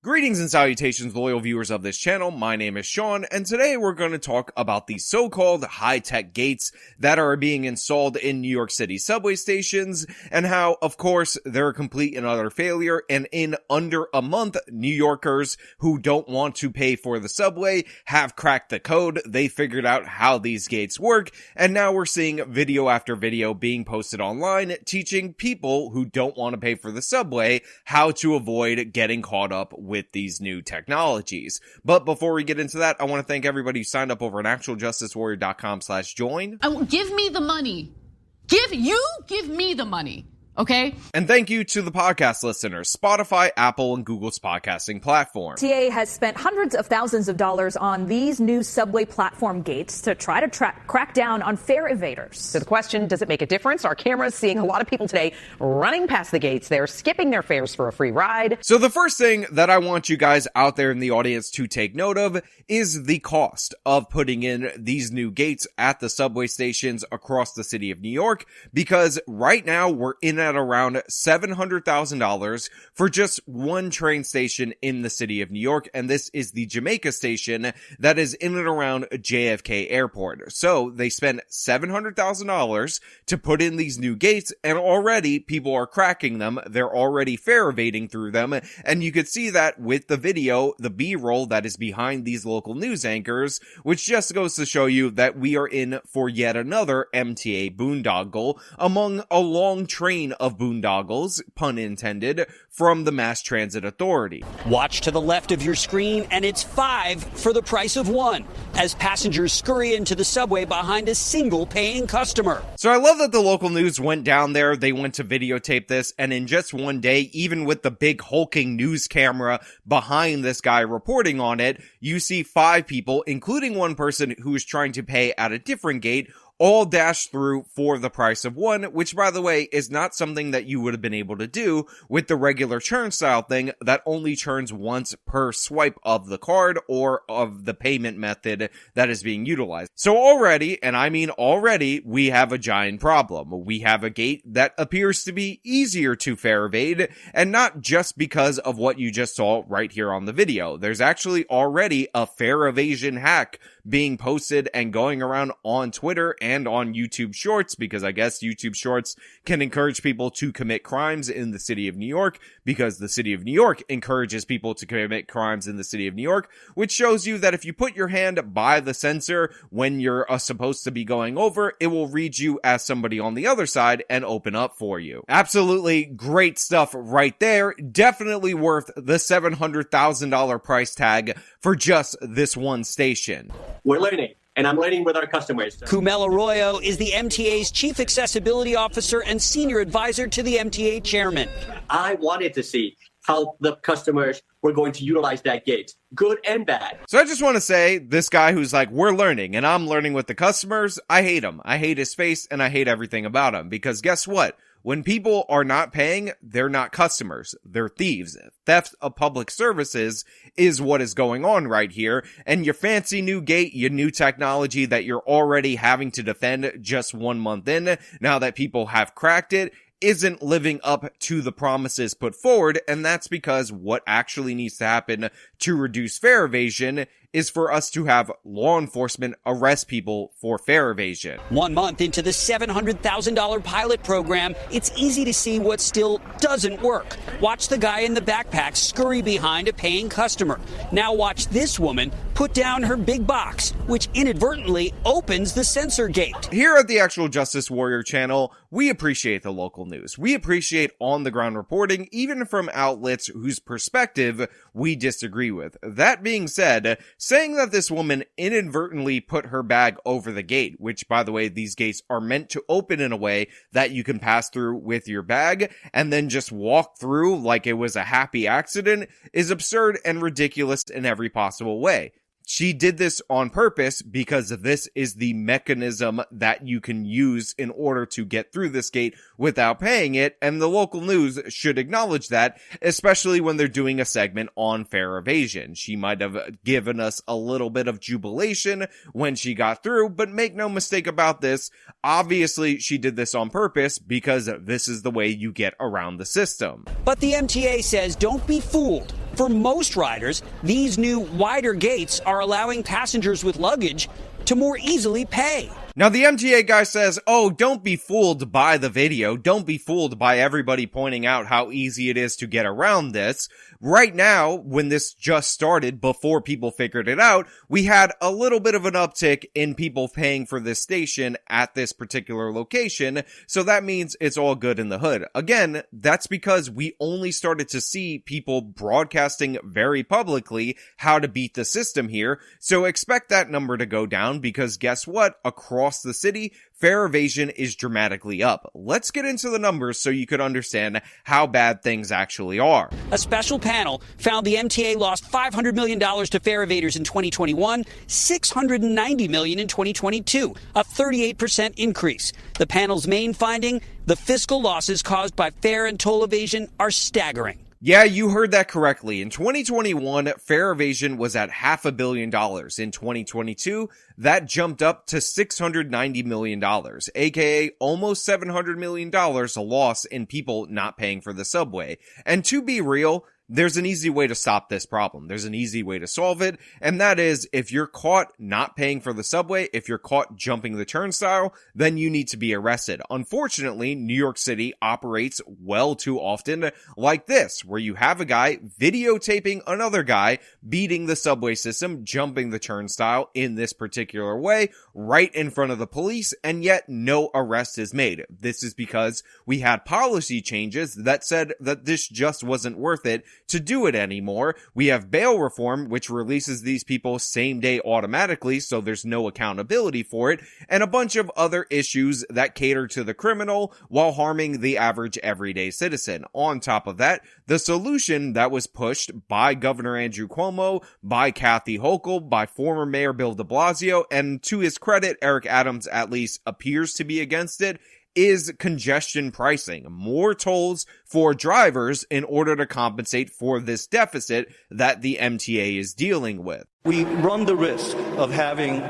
Greetings and salutations, loyal viewers of this channel. My name is Sean, and today we're going to talk about the so-called high-tech gates that are being installed in New York City subway stations, and how, of course, they're a complete and utter failure, and in under a month, New Yorkers who don't want to pay for the subway have cracked the code. They figured out how these gates work, and now we're seeing video after video being posted online teaching people who don't want to pay for the subway how to avoid getting caught up with these new technologies. But before we get into that, I want to thank everybody who signed up over at actualjusticewarrior.com/join. Give me the money. Give me the money. Okay. And thank you to the podcast listeners, Spotify, Apple, and Google's podcasting platform. MTA has spent hundreds of thousands of dollars on these new subway platform gates to try to crack down on fare evaders. So the question, does it make a difference? Our camera's seeing a lot of people today running past the gates. They're skipping their fares for a free ride. So the first thing that I want you guys out there in the audience to take note of is the cost of putting in these new gates at the subway stations across the city of New York, because right now we're in at around $700,000 for just one train station in the city of New York, and this is the Jamaica station that is in and around JFK Airport. So they spent $700,000 to put in these new gates, and already people are cracking them. They're already fare evading through them, and you could see that with the video, the B-roll that is behind these local news anchors, which just goes to show you that we are in for yet another MTA boondoggle among a long train of boondoggles, pun intended, from the Mass Transit Authority. Watch to the left of your screen, and it's 5 for the price of 1 as passengers scurry into the subway behind a single paying customer. So I love that the local news went down there, they went to videotape this, and in just one day, even with the big hulking news camera behind this guy reporting on it, you see 5 people, including one person who is trying to pay at a different gate, all dash through for the price of 1, which, by the way, is not something that you would have been able to do with the regular turnstile thing that only turns once per swipe of the card or of the payment method that is being utilized. So already, and I mean already, we have a giant problem. We have a gate that appears to be easier to fare evade, and not just because of what you just saw right here on the video. There's actually already a fare evasion hack being posted and going around on Twitter and on YouTube Shorts, because I guess YouTube Shorts can encourage people to commit crimes in the city of New York, because the city of New York encourages people to commit crimes in the city of New York, which shows you that if you put your hand by the sensor when you're supposed to be going over, it will read you as somebody on the other side and open up for you. Absolutely great stuff right there. Definitely worth the $700,000 price tag for just this one station. We're learning, and I'm learning with our customers. Kumel Arroyo is the MTA's Chief Accessibility Officer and Senior Advisor to the MTA Chairman. I wanted to see how the customers were going to utilize that gate, good and bad. So I just want to say, this guy who's like, we're learning, and I'm learning with the customers, I hate him. I hate his face, and I hate everything about him, because guess what? When people are not paying, they're not customers. They're thieves. Theft of public services is what is going on right here. And your fancy new gate, your new technology that you're already having to defend just 1 month in, now that people have cracked it, isn't living up to the promises put forward. And that's because what actually needs to happen to reduce fare evasion is for us to have law enforcement arrest people for fare evasion. 1 month into the $700,000 pilot program, it's easy to see what still doesn't work. Watch the guy in the backpack scurry behind a paying customer. Now watch this woman put down her big box, which inadvertently opens the sensor gate. Here at the Actual Justice Warrior channel, we appreciate the local news. We appreciate on-the-ground reporting, even from outlets whose perspective we disagree with. That being said, saying that this woman inadvertently put her bag over the gate, which, by the way, these gates are meant to open in a way that you can pass through with your bag and then just walk through like it was a happy accident, is absurd and ridiculous in every possible way. She did this on purpose because this is the mechanism that you can use in order to get through this gate without paying it, and the local news should acknowledge that, especially when they're doing a segment on fare evasion. She might have given us a little bit of jubilation when she got through, but make no mistake about this, obviously she did this on purpose because this is the way you get around the system. But the MTA says don't be fooled. For most riders, these new wider gates are allowing passengers with luggage to more easily pay. Now, the MTA guy says, oh, don't be fooled by the video. Don't be fooled by everybody pointing out how easy it is to get around this. Right now, when this just started, before people figured it out, we had a little bit of an uptick in people paying for this station at this particular location. So that means it's all good in the hood. Again, that's because we only started to see people broadcasting very publicly how to beat the system here. So expect that number to go down because guess what? Across the city, fare evasion is dramatically up. Let's get into the numbers so you could understand how bad things actually are. A special panel found the MTA lost $500 million to fare evaders in 2021, $690 million in 2022, a 38% increase. The panel's main finding, the fiscal losses caused by fare and toll evasion are staggering. Yeah, you heard that correctly. In 2021, fare evasion was at $500 million. In 2022, that jumped up to $690 million, aka almost $700 million a loss in people not paying for the subway. And to be real, there's an easy way to stop this problem. There's an easy way to solve it, and that is if you're caught not paying for the subway, if you're caught jumping the turnstile, then you need to be arrested. Unfortunately, New York City operates well too often like this, where you have a guy videotaping another guy beating the subway system, jumping the turnstile in this particular way, right in front of the police, and yet no arrest is made. This is because we had policy changes that said that this just wasn't worth it to do it anymore. We have bail reform, which releases these people same day automatically, so there's no accountability for it, and a bunch of other issues that cater to the criminal while harming the average everyday citizen. On top of that, the solution that was pushed by Governor Andrew Cuomo, by Kathy Hochul, by former Mayor Bill de Blasio, and to his credit, Eric Adams at least appears to be against it, is congestion pricing. More tolls for drivers in order to compensate for this deficit that the MTA is dealing with. We run the risk of having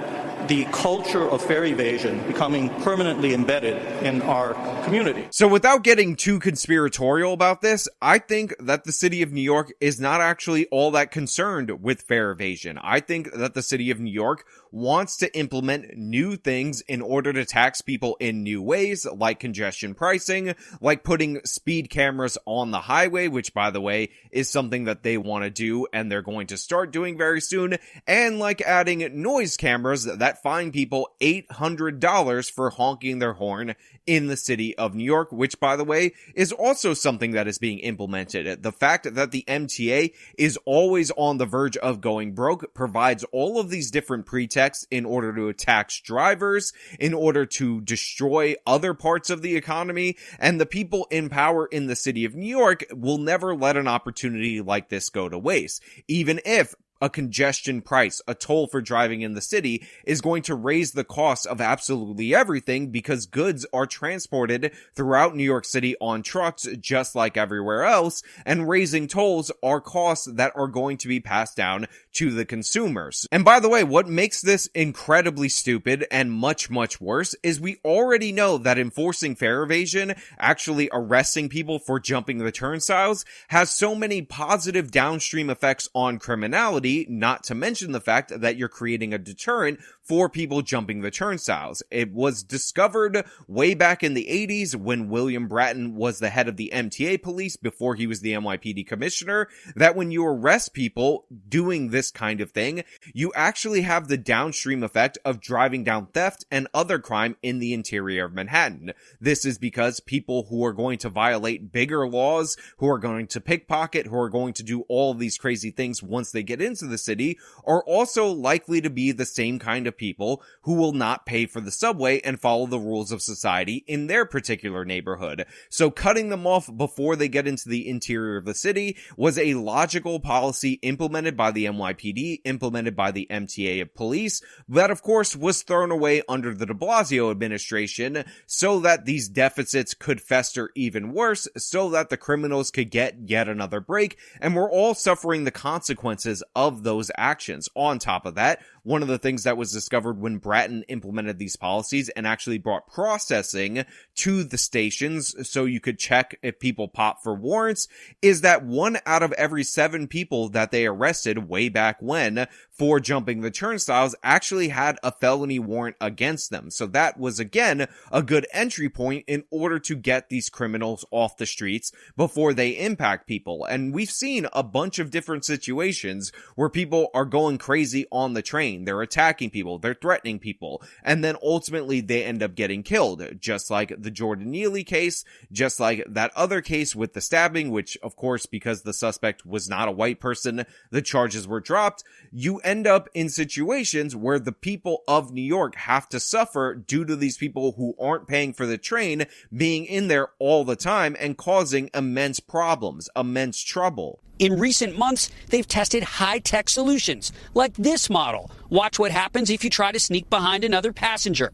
the culture of fare evasion becoming permanently embedded in our community. So without getting too conspiratorial about this, I think that the city of New York is not actually all that concerned with fare evasion. I think that the city of New York wants to implement new things in order to tax people in new ways, like congestion pricing, like putting speed cameras on the highway, which by the way is something that they want to do and they're going to start doing very soon, and like adding noise cameras that fine people $800 for honking their horn in the city of New York, which by the way is also something that is being implemented. The fact that the MTA is always on the verge of going broke provides all of these different pretexts in order to tax drivers, in order to destroy other parts of the economy, and the people in power in the city of New York will never let an opportunity like this go to waste. Even if a congestion price, a toll for driving in the city, is going to raise the cost of absolutely everything because goods are transported throughout New York City on trucks just like everywhere else, and raising tolls are costs that are going to be passed down to the consumers. And by the way, what makes this incredibly stupid and much, much worse is we already know that enforcing fare evasion, actually arresting people for jumping the turnstiles, has so many positive downstream effects on criminality, not to mention the fact that you're creating a deterrent for people jumping the turnstiles. It was discovered way back in the 80s when William Bratton was the head of the MTA police before he was the NYPD commissioner, that when you arrest people doing this kind of thing, you actually have the downstream effect of driving down theft and other crime in the interior of Manhattan. This is because people who are going to violate bigger laws, who are going to pickpocket, who are going to do all of these crazy things once they get into the city, are also likely to be the same kind of people who will not pay for the subway and follow the rules of society in their particular neighborhood. So cutting them off before they get into the interior of the city was a logical policy implemented by the NYPD, implemented by the MTA police, that of course was thrown away under the de Blasio administration so that these deficits could fester even worse, so that the criminals could get yet another break, and we're all suffering the consequences of those actions. On top of that, one of the things that was discovered when Bratton implemented these policies and actually brought processing to the stations so you could check if people pop for warrants, is that 1 out of every 7 people that they arrested way back when for jumping the turnstiles actually had a felony warrant against them. So that was, again, a good entry point in order to get these criminals off the streets before they impact people. And we've seen a bunch of different situations where people are going crazy on the train. They're attacking people, they're threatening people, and then ultimately they end up getting killed, just like the Jordan Neely case, just like that other case with the stabbing, which, of course, because the suspect was not a white person, the charges were dropped. You end up in situations where the people of New York have to suffer due to these people who aren't paying for the train being in there all the time and causing immense problems, immense trouble. In recent months, they've tested high-tech solutions, like this model. Watch what happens if you try to sneak behind another passenger.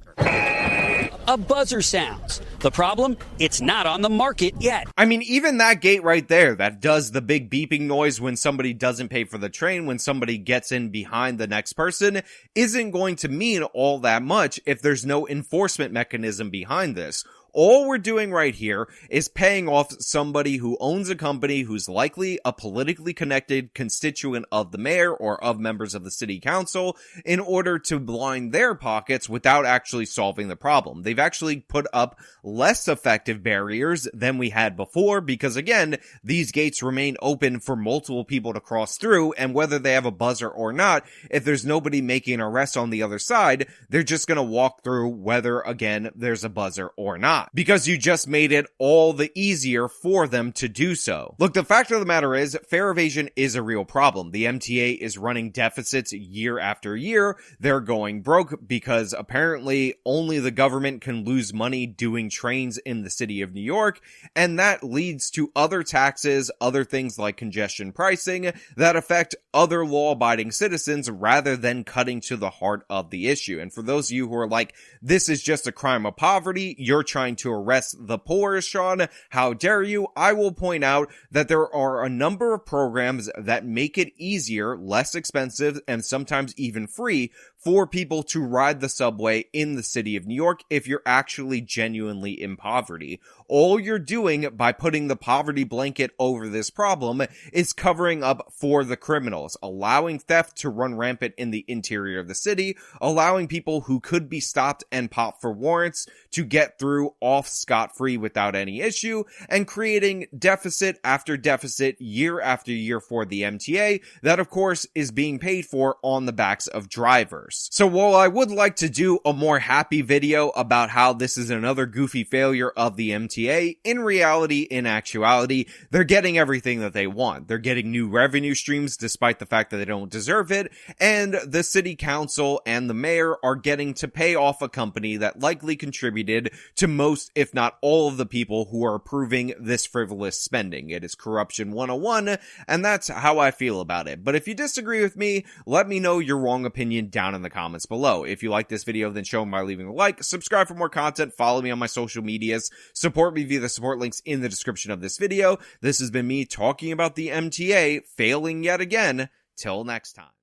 A buzzer sounds. The problem? It's not on the market yet. I mean, even that gate right there that does the big beeping noise when somebody doesn't pay for the train, when somebody gets in behind the next person, isn't going to mean all that much if there's no enforcement mechanism behind this. All we're doing right here is paying off somebody who owns a company who's likely a politically connected constituent of the mayor or of members of the city council in order to line their pockets without actually solving the problem. They've actually put up less effective barriers than we had before because, again, these gates remain open for multiple people to cross through, and whether they have a buzzer or not, if there's nobody making an arrest on the other side, they're just going to walk through whether, again, there's a buzzer or not. Because you just made it all the easier for them to do so. Look, the fact of the matter is, fare evasion is a real problem. The MTA is running deficits year after year. They're going broke because apparently only the government can lose money doing trains in the city of New York, and that leads to other taxes, other things like congestion pricing that affect other law-abiding citizens rather than cutting to the heart of the issue. And for those of you who are like, this is just a crime of poverty, you're trying to arrest the poor, Sean, how dare you? I will point out that there are a number of programs that make it easier, less expensive, and sometimes even free for people to ride the subway in the city of New York if you're actually genuinely in poverty. All you're doing by putting the poverty blanket over this problem is covering up for the criminals, allowing theft to run rampant in the interior of the city, allowing people who could be stopped and popped for warrants to get through off scot-free without any issue, and creating deficit after deficit year after year for the MTA that, of course, is being paid for on the backs of drivers. So while I would like to do a more happy video about how this is another goofy failure of the MTA, in reality, in actuality, they're getting everything that they want. They're getting new revenue streams despite the fact that they don't deserve it, and the city council and the mayor are getting to pay off a company that likely contributed to most, if not all, of the people who are approving this frivolous spending. It is corruption 101, and that's how I feel about it. But if you disagree with me, let me know your wrong opinion down in the comments below. If you like this video, then show me by leaving a like, subscribe for more content, follow me on my social medias, support me via the support links in the description of this video. This has been me talking about the MTA failing yet again. Till next time.